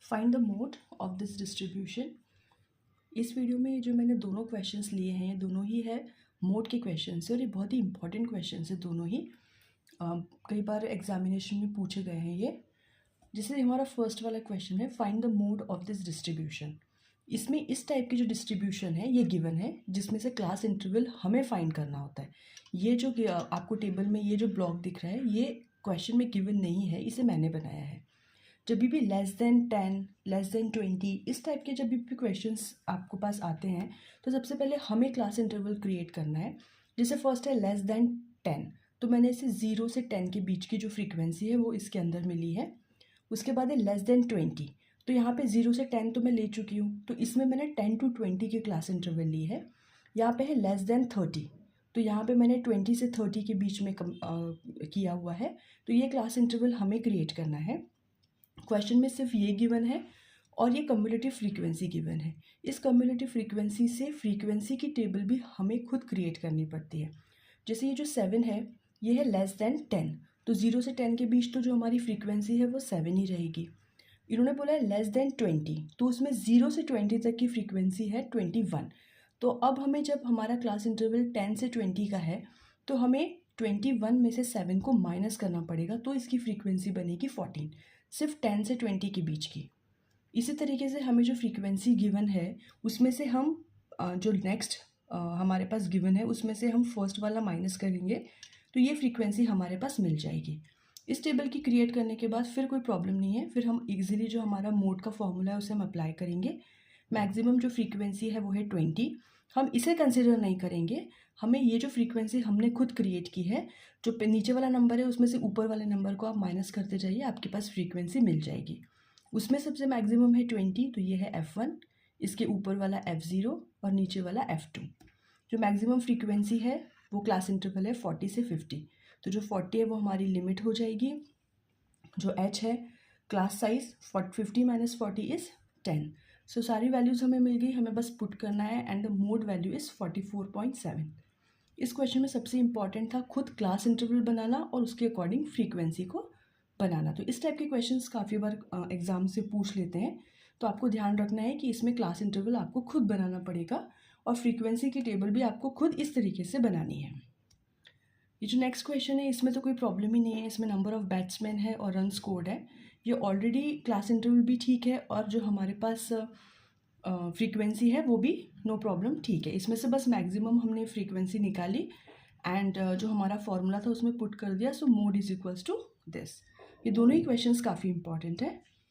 Find the mode of this distribution. इस video में जो मैंने दोनों क्वेश्चंस लिए हैं ये दोनों ही है मोड के क्वेश्चंस है और ये बहुत ही इंपॉर्टेंट क्वेश्चंस है दोनों ही। कई बार एग्जामिनेशन में पूछे गए हैं ये। जैसे हमारा फर्स्ट वाला क्वेश्चन है find the mode of this distribution. इसमें इस टाइप की जो डिस्ट्रीब्यूशन है ये गिवन है जिसमें से क्लास इंटरवल हमें फाइंड करना होता है। ये जो आपको टेबल में ये जो ब्लॉक दिख रहा है ये क्वेश्चन में गिवन नहीं है, इसे मैंने बनाया है। जब भी लेस देन 10 लेस देन 20 इस टाइप के जब भी क्वेश्चंस आपको पास आते हैं तो सबसे पहले हमें क्लास इंटरवल क्रिएट करना है। जैसे फर्स्ट है लेस देन 10, तो मैंने इसे 0 से 10 के बीच की जो फ्रीक्वेंसी है वो इसके अंदर मिली है। उसके बाद है लेस देन 20, तो यहाँ पे 0 से 10 तो मैं ले चुकी हूँ, तो इसमें मैंने 10 to 20 की क्लास इंटरवल ली है। यहाँ पे है लेस देन 30, तो यहाँ पे मैंने 20 से 30 के बीच में किया हुआ है। तो ये क्लास इंटरवल हमें क्रिएट करना है। क्वेश्चन में सिर्फ ये गिवन है और ये कम्युलेटिव फ्रीक्वेंसी गिवन है। इस कम्युलेटिव फ्रीक्वेंसी से फ्रीक्वेंसी की टेबल भी हमें खुद क्रिएट करनी पड़ती है। जैसे ये जो 7 है ये है लेस देन 10, तो 0 से 10 के बीच तो जो हमारी फ्रीक्वेंसी है वो 7 ही रहेगी। इन्होंने बोला है लेस देन 20, तो उसमें 0 से 20 तक की फ्रीक्वेंसी है 21। तो अब हमें जब हमारा क्लास इंटरवल 10 से 20 का है तो हमें 21 में से 7 को माइनस करना पड़ेगा, तो इसकी फ्रीक्वेंसी बनेगी 14, सिर्फ 10 से 20 के बीच की। इसी तरीके से हमें जो फ्रीक्वेंसी गिवन है उसमें से हम जो नेक्स्ट हमारे पास गिवन है उसमें से हम फर्स्ट वाला माइनस करेंगे तो ये फ्रीक्वेंसी हमारे पास मिल जाएगी। इस टेबल की क्रिएट करने के बाद फिर कोई प्रॉब्लम नहीं है, फिर हम इजीली जो हमारा मोड का फॉर्मूला है उसे हम अप्लाई करेंगे। मैक्सिमम जो फ्रीक्वेंसी है वो है 20, हम इसे कंसिडर नहीं करेंगे। हमें ये जो फ्रीक्वेंसी हमने खुद क्रिएट की है, जो नीचे वाला नंबर है उसमें से ऊपर वाले नंबर को आप माइनस करते जाइए, आपके पास फ्रीक्वेंसी मिल जाएगी। उसमें सबसे मैक्सिमम है 20, तो ये है F1, इसके ऊपर वाला F0 और नीचे वाला F2। जो मैक्सिमम फ्रीक्वेंसी है वो क्लास इंटरवल है 40 से 50, तो जो 40 है वो हमारी लिमिट हो जाएगी। जो H है क्लास साइज 50 माइनस 40 इज़ 10। सो सारी वैल्यूज़ हमें मिल गई, हमें बस पुट करना है and the mode value is 44.7। इस क्वेश्चन में सबसे इंपॉर्टेंट था खुद क्लास इंटरवल बनाना और उसके अकॉर्डिंग फ्रीक्वेंसी को बनाना। तो इस टाइप के क्वेश्चंस काफ़ी बार एग्जाम से पूछ लेते हैं, तो आपको ध्यान रखना है कि इसमें क्लास इंटरवल आपको खुद बनाना पड़ेगा और फ्रीक्वेंसी की टेबल भी आपको खुद इस तरीके से बनानी है। ये जो नेक्स्ट क्वेश्चन है इसमें तो कोई प्रॉब्लम ही नहीं है, इसमें नंबर ऑफ़ बैट्समैन है और रन स्कोर्ड है। ये ऑलरेडी क्लास इंटरवल भी ठीक है और जो हमारे पास फ्रीक्वेंसी है वो भी नो प्रॉब्लम ठीक है। इसमें से बस मैक्सिमम हमने फ्रीक्वेंसी निकाली एंड जो हमारा फॉर्मूला था उसमें पुट कर दिया। So mode is equals to this. ये दोनों ही क्वेश्चंस काफ़ी इंपॉर्टेंट है।